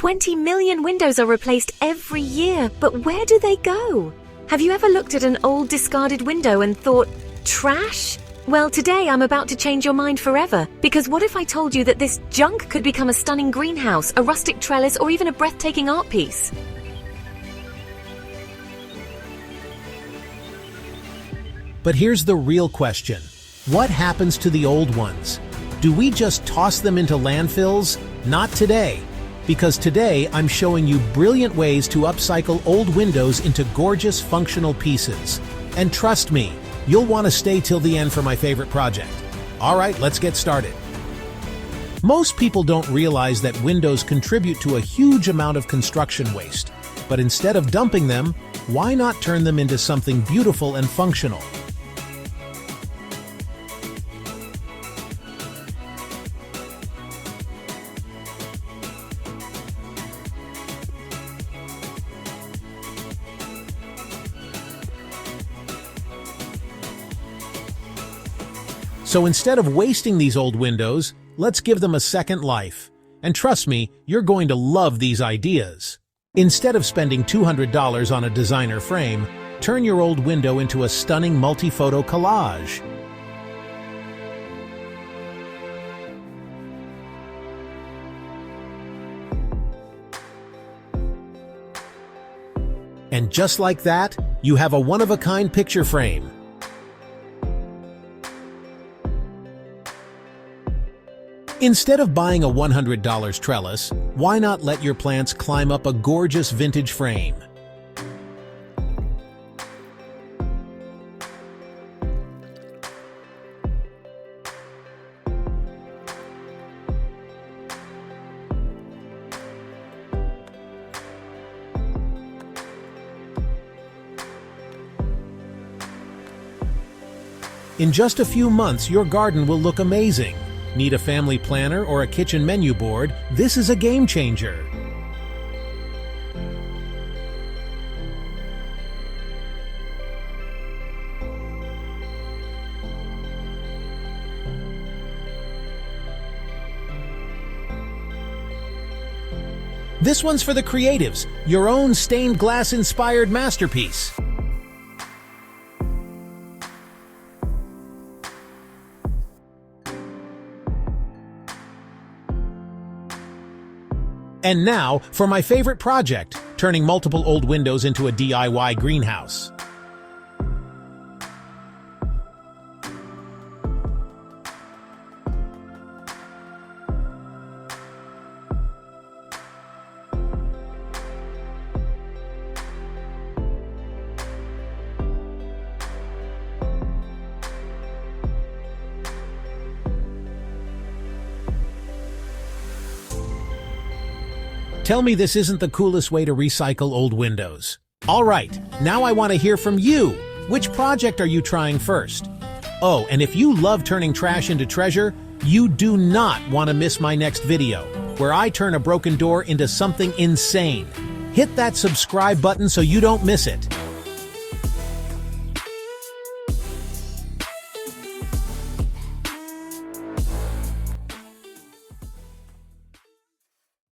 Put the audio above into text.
20 million windows are replaced every year, but where do they go? Have you ever looked at an old discarded window and thought, trash? Well, today I'm about to change your mind forever, because what if I told you that this junk could become a stunning greenhouse, a rustic trellis, or even a breathtaking art piece? But here's the real question. What happens to the old ones? Do we just toss them into landfills? Not today. Because today I'm showing you brilliant ways to upcycle old windows into gorgeous functional pieces. And trust me, you'll want to stay till the end for my favorite project. All right, let's get started. Most people don't realize that windows contribute to a huge amount of construction waste. But instead of dumping them, why not turn them into something beautiful and functional? So instead of wasting these old windows, let's give them a second life. And trust me, you're going to love these ideas. Instead of spending $200 on a designer frame, turn your old window into a stunning multi-photo collage. And just like that, you have a one-of-a-kind picture frame. Instead of buying a $100 trellis, why not let your plants climb up a gorgeous vintage frame? In just a few months, your garden will look amazing. Need a family planner or a kitchen menu board? This is a game changer. This one's for the creatives, your own stained glass-inspired masterpiece. And now, for my favorite project, turning multiple old windows into a DIY greenhouse. Tell me this isn't the coolest way to recycle old windows. All right, now I want to hear from you. Which project are you trying first? Oh, and if you love turning trash into treasure, you do not want to miss my next video, where I turn a broken door into something insane. Hit that subscribe button so you don't miss it.